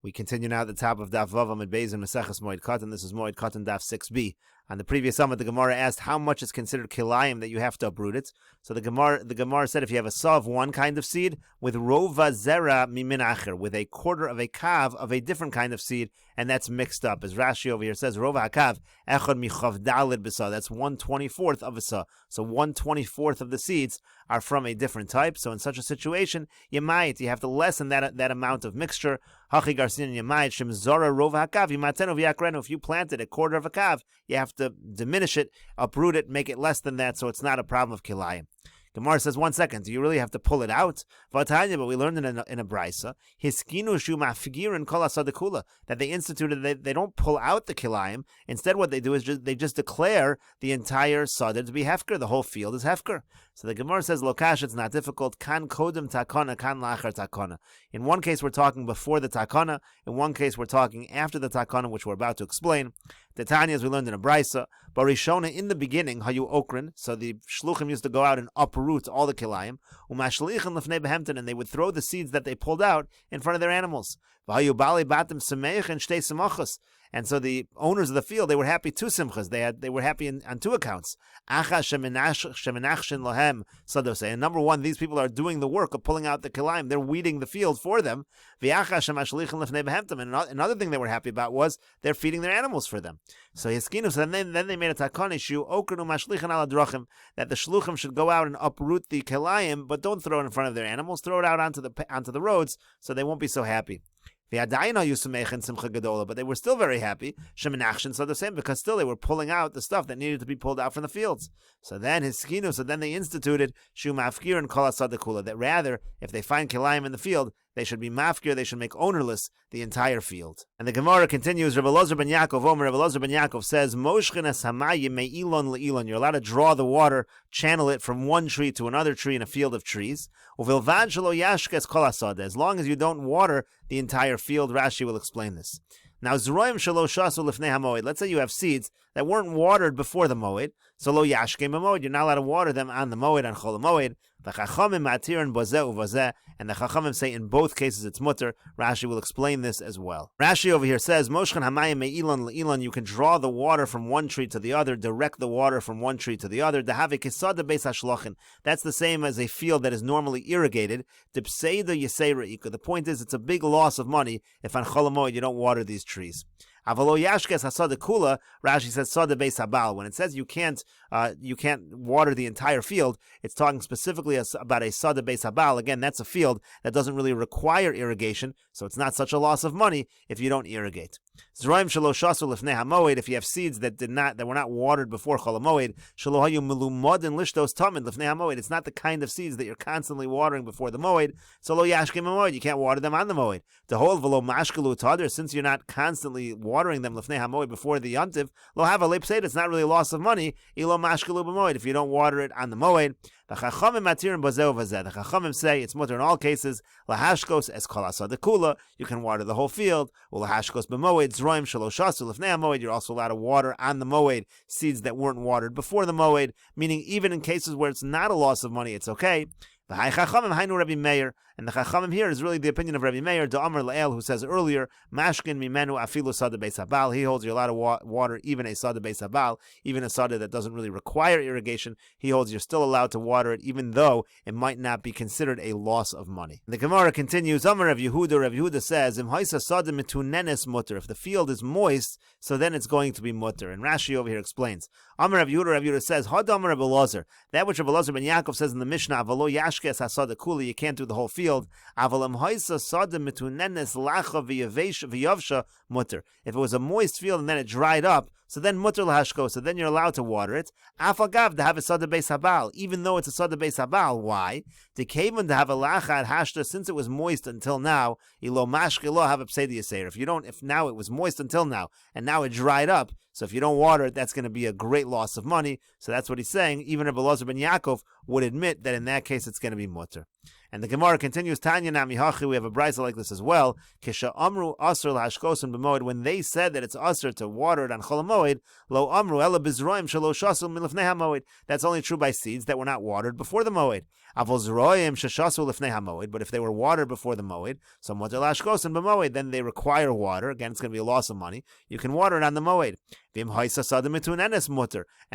We continue now at the top of Daf Vav Amid Beis in Meseches Moed Kattan. This is Moed Kattan Daf 6b. On the previous summit, the Gemara asked how much is considered kilayim that you have to uproot it. So the Gemara said if you have a saw of one kind of seed with rova zera mimin acher, with a quarter of a kav of a different kind of seed, and that's mixed up. As Rashi over here says, rova hakav echad michav dalid b'sa. That's 1/24 of a saw. So 1/24 of the seeds are from a different type. So in such a situation, you have to lessen that amount of mixture. Hachi garsin yamayit shem zora rova hakav yimatenu v'yakrenu. If you planted a quarter of a kav, you have to diminish it, uproot it, make it less than that, so it's not a problem of kilayim. Gemara says, 1 second, do you really have to pull it out? But we learned in a brisa, that they instituted, they don't pull out the kilayim. Instead, what they do is they just declare the entire sadeh to be hefker. The whole field is hefker. So the Gemara says, lokash, it's not difficult. Kan kodem takana, kan lachar takana. In one case, we're talking before the takana. In one case, we're talking after the takana, which we're about to explain. The Tanya, as we learned in a brisa, barishona, in the beginning, hayu okrin. So the shluchim used to go out and uproot all the kilayim. Umashlichin lefnei behemten, and they would throw the seeds that they pulled out in front of their animals. V'hayu bali batim semeich and shtei semachos. And so the owners of the field, they were happy two simchas. They were happy on two accounts. And number one, these people are doing the work of pulling out the kilayim. They're weeding the field for them. And another thing they were happy about was they're feeding their animals for them. So hiskinus, and then they made a takon issue, that the shluchim should go out and uproot the kilayim, but don't throw it in front of their animals. Throw it out onto the roads, so they won't be so happy. But they were still very happy, because still they were pulling out the stuff that needed to be pulled out from the fields. So then they instituted shumafkir and kol asadakula, that rather, if they find kilayim in the field, they should be mafkir, they should make ownerless the entire field. And the Gemara continues, Rebbe Elazar ben Yaakov says, Moshchenes hamayim me'ilon le'ilon, you're allowed to draw the water, channel it from one tree to another tree in a field of trees. Uvilvad shelo yashkes kol asada, as long as you don't water the entire field. Rashi will explain this. Now, Zroim shelo shasu lifnei hamoed. Let's say you have seeds that weren't watered before the moed, so lo yashkem hamoed. You're not allowed to water them on the moed, on chol moed. The chachamim matir and bozeh uvozeh, and the chachamim say in both cases it's mutter. Rashi will explain this as well. Rashi over here says, Moshchen hamayim me'ilon le'ilon. You can draw the water from one tree to the other, direct the water from one tree to the other. Dehave kisada beis hashlochin. That's the same as a field that is normally irrigated. Dipseida yisei. The point is, it's a big loss of money if on chol moed you don't water these trees. Avalo yashkes hasada kula, Rashi says sada beis habal. When it says you can't water the entire field, it's talking specifically about a sada beis habal. Again, that's a field that doesn't really require irrigation, so it's not such a loss of money if you don't irrigate. Zroim shelo shasu lifnei hamoed. If you have seeds that were not watered before chol hamoed, shelo hayu melumodin lishtos tamid lifnei hamoed. It's not the kind of seeds that you're constantly watering before the moed. So lo yashkem hamoed. You can't water them on the moed. To hold v'lo mashkelu tader, since you're not constantly watering them lifnei hamoed before the yontiv, lo have a leipseid. It's not really a loss of money. Ilo mashkelu b'moed. If you don't water it on the moed. The Chachamim matir and bozeh uvozeh. The Chachamim say it's mutter in all cases. Lahashkos es kol asadakula. You can water the whole field. Lahashkos b'moed zroim shelo shasu lifnei hamoed. You're also allowed to water on the moed seeds that weren't watered before the moed. Meaning, even in cases where it's not a loss of money, it's okay. The Hai Chachamim Hainu Rabbi Meir, and the Chachamim here is really the opinion of Rabbi Meir, Da'amar La'el, who says earlier, Mashkin Mimenu Afilu Sada Beis Habal. He holds you're allowed to water even a Sada Beis Habal, even a Sada that doesn't really require irrigation. He holds you're still allowed to water it, even though it might not be considered a loss of money. The Gemara continues, Amar Rav Yehuda says, Im Haisa Sada Mitunenes Mutter. If the field is moist, so then it's going to be mutter. And Rashi over here explains, Amar Rav Yehuda says, Hadamar Rav Elazar, that which Rav Elazar ben Yaakov says in the Mishnah, Avalo Yash you can't do the whole field. If it was a moist field and then it dried up, so then mutter lahashko, so then you're allowed to water it. Afagav to have a sada beis habal, even though it's a sada beis habal. Why? The kaven to have a lachad hashta, since it was moist until now. Ilo mashkelo have a psedi yaseir. If now it was moist until now and now it dried up, so if you don't water it, that's going to be a great loss of money. So that's what he's saying. Even Rebbe Elazar ben Yaakov would admit that in that case it's going to be mutter. And the Gemara continues, Tanya Nami Hachi, we have a brisa like this as well. Kisha Amru Asr Lahashkosin B'Moed, when they said that it's Asr to water it on Chol HaMoed, Lo Amru Ela Bizroim Shelo Shasul Milifnei HaMoed. That's only true by seeds that were not watered before the Moed. Avol Zroim Sheshasul Lifnei HaMoed, but if they were watered before the Moed, so Moed Lahashkosin B'Moed, then they require water. Again, it's going to be a loss of money. You can water it on the Moed. And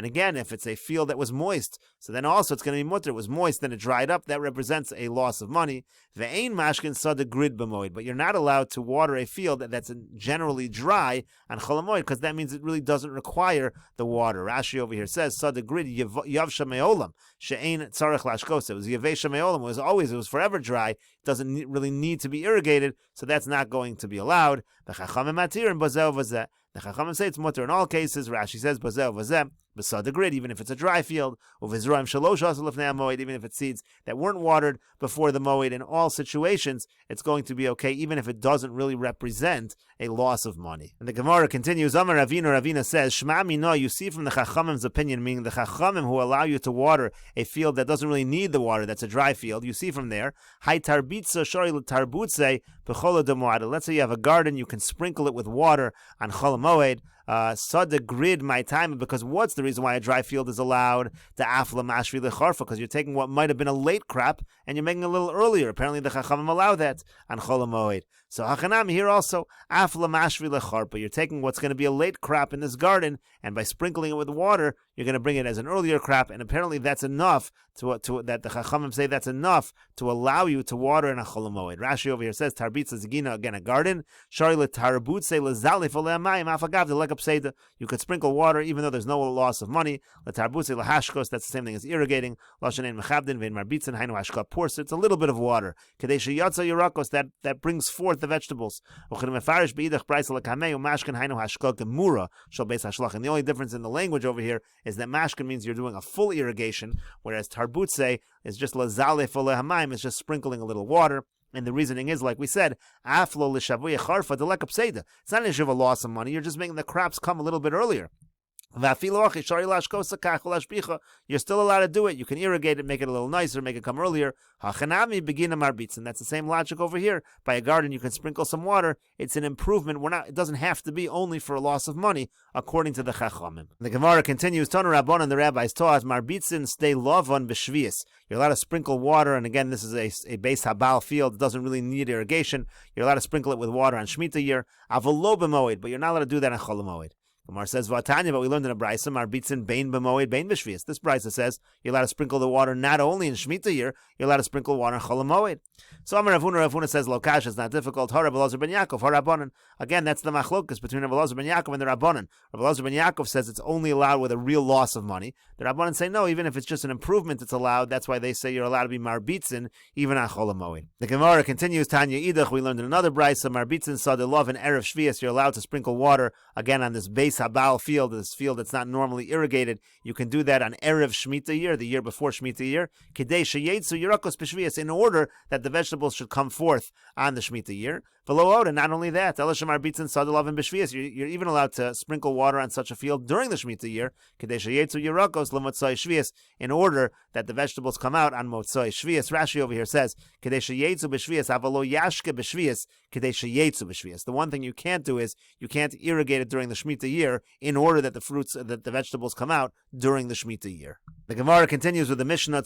again, if it's a field that was moist, so then also it's going to be mutter. It was moist, then it dried up. That represents a loss of money. But you're not allowed to water a field that's generally dry on Chol HaMoed, because that means it really doesn't require the water. Rashi over here says, Sada grid yavsha me'olam she'ein tzarech lashkos. It was yavesha me'olam. It was forever dry. It doesn't really need to be irrigated, so that's not going to be allowed. The Chachamim say it's mutter in all cases. Rashi says, Bazeh vazeh, beside the grid, even if it's a dry field, even if it's seeds that weren't watered before the moed. In all situations, it's going to be okay, even if it doesn't really represent a loss of money. And the Gemara continues, Amar Ravina says, Shema Mino, you see from the Chachamim's opinion, meaning the Chachamim who allow you to water a field that doesn't really need the water, that's a dry field, you see from there, Hai tarbitza shori l'tarbutze b'chol ha'demoed. Let's say you have a garden, you can sprinkle it with water on Chol HaMoed, Sada grid my time, because what's the reason why a dry field is allowed? The afla mashvi lecharfa, because you're taking what might have been a late crop and you're making it a little earlier. Apparently the Chachamim allow that on Chol HaMoed. So Hachanami here also, afla mashvi lecharpa. You're taking what's going to be a late crop in this garden, and by sprinkling it with water, you're going to bring it as an earlier crop, and apparently that's enough to that the Chachamim say that's enough to allow you to water in a Chol HaMoed. Rashi over here says, Tarbitza Zigina, again a garden, Shari letarbutze lezalif oleamayim afagav delekap seida. You could sprinkle water even though there's no loss of money. Letarbutze lahashkos, that's the same thing as irrigating. Lashanein mechabdin vein marbitzin hainu hashka pours. It's a little bit of water. Kadesh yatza yirakos, that brings forth the vegetables. And the only difference in the language over here is that mashkin means you're doing a full irrigation, whereas tarbutze is just lazalef olehamayim, it's just sprinkling a little water. And the reasoning is, like we said, aflo l'shavuya charfa delekap seida. It's not an issue of a loss of money. You're just making the crops come a little bit earlier. You're still allowed to do it. You can irrigate it, make it a little nicer, make it come earlier. And that's the same logic over here. By a garden, you can sprinkle some water. It's an improvement. It doesn't have to be only for a loss of money, according to the Chachamim. The Gemara continues, Tanu Rabbanan, the rabbis taught, Marbitzin stay lovon b'shvius. You're allowed to sprinkle water, and again, this is a beis habal field. It doesn't really need irrigation. You're allowed to sprinkle it with water on Shemitah year. Avolo b'moed, but you're not allowed to do that on Chol HaMoed. Gemara says, Vatanya, but we learned in a brisa, Marbitzin bein b'moed bein b'shvius. This brisa says you're allowed to sprinkle the water not only in Shemitah year, you're allowed to sprinkle water in Chol HaMoed. So Amar Ravuna says, Lokash is not difficult. Hara Rabbi ben Yaakov, Hara Rabbanan. Again, that's the machlokas between Rabbi ben Yaakov and the Rabbanan. Rabbi ben Yaakov says it's only allowed with a real loss of money. The Rabbanan say no, even if it's just an improvement, it's allowed. That's why they say you're allowed to be marbitzin even on Chol HaMoed. The Gemara continues, Tanya Idach, we learned in another brisa, Marbitzin sadilov and erev shvius. You're allowed to sprinkle water again on this beis habal field, this field that's not normally irrigated. You can do that on erev Shemitah year, the year before Shemitah year, Kidei sheyetzu yirakos b'shvius, in order that the vegetables should come forth on the Shemitah year. And not only that, you're even allowed to sprinkle water on such a field during the Shemitah year, in order that the vegetables come out on Motzoi Shvius. Rashi over here says, the one thing you can't do is you can't irrigate it during the Shemitah year in order that the vegetables come out during the Shemitah year. The Gemara continues with the Mishnah,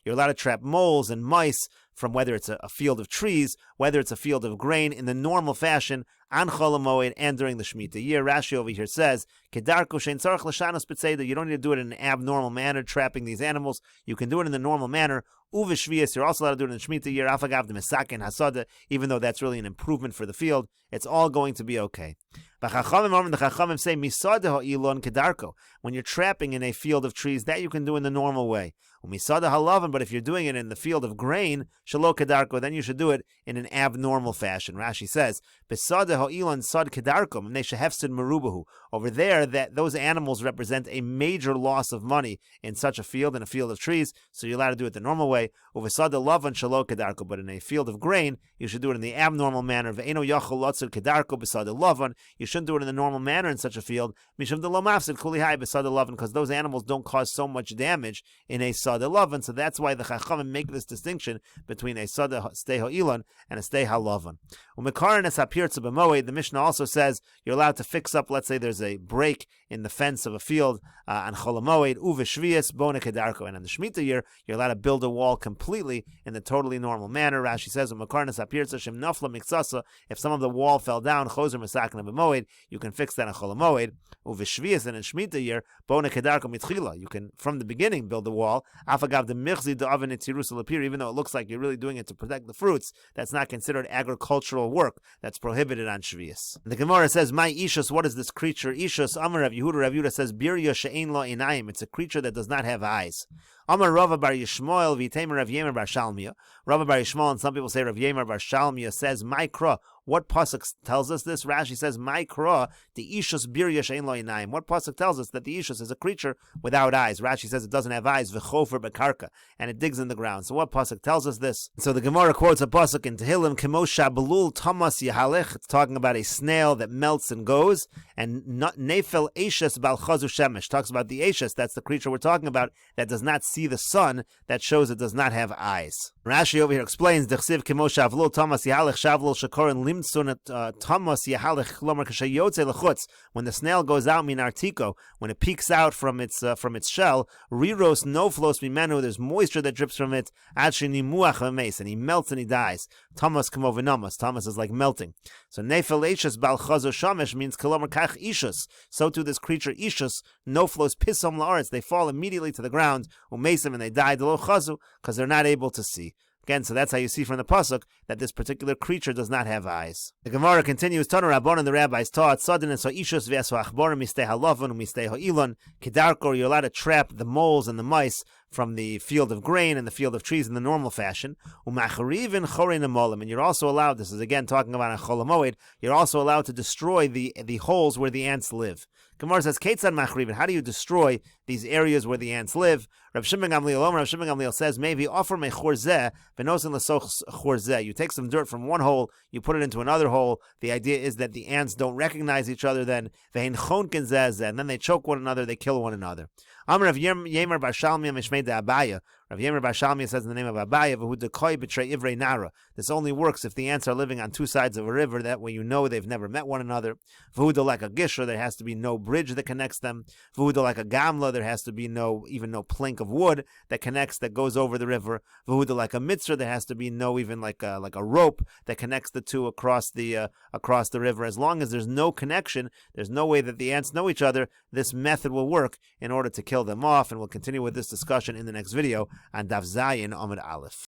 you're allowed to trap moles and mice from whether it's a field of trees, whether it's a field of grain, in the normal fashion, on Chol HaMoed and during the Shemitah year. Rashi over here says, you don't need to do it in an abnormal manner, trapping these animals. You can do it in the normal manner. Uveshvius, you're also allowed to do it in the Shemitah year, afagav de mesaken hasada, even though that's really an improvement for the field. It's all going to be okay. The Chachamim say, misada ha'ilon kedarko. When you're trapping in a field of trees, that you can do in the normal way. Umisada halavan, but if you're doing it in the field of grain, shelo kedarko, then you should do it in an abnormal fashion. Rashi says, besada ha'ilan sad kedarko, and they shehefsid merubahu. Over there, that those animals represent a major loss of money in such a field, in a field of trees, so you're allowed to do it the normal way. Uvesada lavan shelo kedarko, but in a field of grain, you should do it in the abnormal manner. Ve'eno yachol lotzid kedarko besada lavan, you shouldn't do it in the normal manner in such a field. Mishum de lo mafsid kulihai besada lavan, because those animals don't cause so much damage in a sada lavan, so that's why the Chachamim make this distinction between a sada stei ha'ilan and a stei halavan. Umekaran es hapirtza b'moed, the Mishnah also says you're allowed to fix up, let's say there's a break in the fence of a field on Chol HaMoed, uve shvius bona kedarko, and on the Shemitah year, you're allowed to build a wall completely in the totally normal manner. Rashi says, umekaran es hapirtza shem nafla miksasa, if some of the wall fell down, chozer mesakna b'moed, you can fix that on Chol HaMoed, uve shvius, and in Shemitah year, bona kedarko mitchila, you can, from the beginning, build the wall, afagav de michzi de oven etzirus lapir, even though it looks like you're really doing it to protect the fruits, that's not considered agricultural work, that's prohibited on Shvius. The Gemara says, my ishus, what is this creature? Ishus, Amar Rav Yehuda says, birya she'ein lo inayim, it's a creature that does not have eyes. Amar Rava bar Yishmael v'itemer Rav Yemer bar Shalmia. Rava bar Yishmael, and some people say Rav Yemer bar Shalmia, says, Maikra. What pasuk tells us this? Rashi says, Maikra, the ishus birya she'ein lo inayim. What pasuk tells us that the ishus is a creature without eyes? Rashi says it doesn't have eyes, v'chofer bekarka, and it digs in the ground. So what pasuk tells us this? So the Gemara quotes a pasuk in Tehillim, Kemo shabelul tamas yahalech. It's talking about a snail that melts and goes, and nefel eshes bal chazu shemesh talks about the eshes. That's the creature we're talking about that does not see the sun. That shows it does not have eyes. Rashi over here explains, Dechsiv kemo shavlul tamas yahalech shavlul shakorin limtsun tamas yahalech klomer kashayotze lechutz. When the snail goes out min artiko, when it peeks out from its shell, riros noflos mimenu, there's moisture that drips from it, ad shenimuach v'meis, and he melts and he dies. Tamas kamo v'namas, tamas is like melting. So nefel eshes bal chazu shamesh means klomer kach ishus. So too this creature ishus, noflos pisom la'aretz, they fall immediately to the ground, umesim, and they die de lo chazu, because they're not able to see. Again, so that's how you see from the pasuk that this particular creature does not have eyes. The Gemara continues, Tanu Rabban, and the rabbis taught, Sadin and so ishus v'esu achborim mistei halavon mistei ha'ilon kedarkor, you're allowed to trap the moles and the mice from the field of grain and the field of trees in the normal fashion. Umacharivin chorein amolim, and you're also allowed, this is again talking about a Chol HaMoed, you're also allowed to destroy the holes where the ants live. Gemara says, Ketzad machrivin, how do you destroy these areas where the ants live? Rav Shimon Gamliel says, maybe offer me chorzeh, v'nosin l'soch chorzeh. You take some dirt from one hole, you put it into another hole. The idea is that the ants don't recognize each other then, v'hein chonken zeh, and then they choke one another, they kill one another. Amr Rav Yemer bar Shalmia mishmei de Abaya. Rav Yemer bar Shalmia says in the name of Abaya, v'hu dekoi b'trei ivrei nara. This only works if the ants are living on two sides of a river, that way you know they've never met one another. V'hu de like a gisher, there has to be no bridge that connects them. V'hu de like a gamla, there has to be no plank of wood that connects, that goes over the river. V'hu de like a mitzvah, there has to be no even like a rope that connects the two across the river. As long as there's no connection, there's no way that the ants know each other, this method will work in order to kill them off. And we'll continue with this discussion in the next video on Daf Zayin Amud Aleph.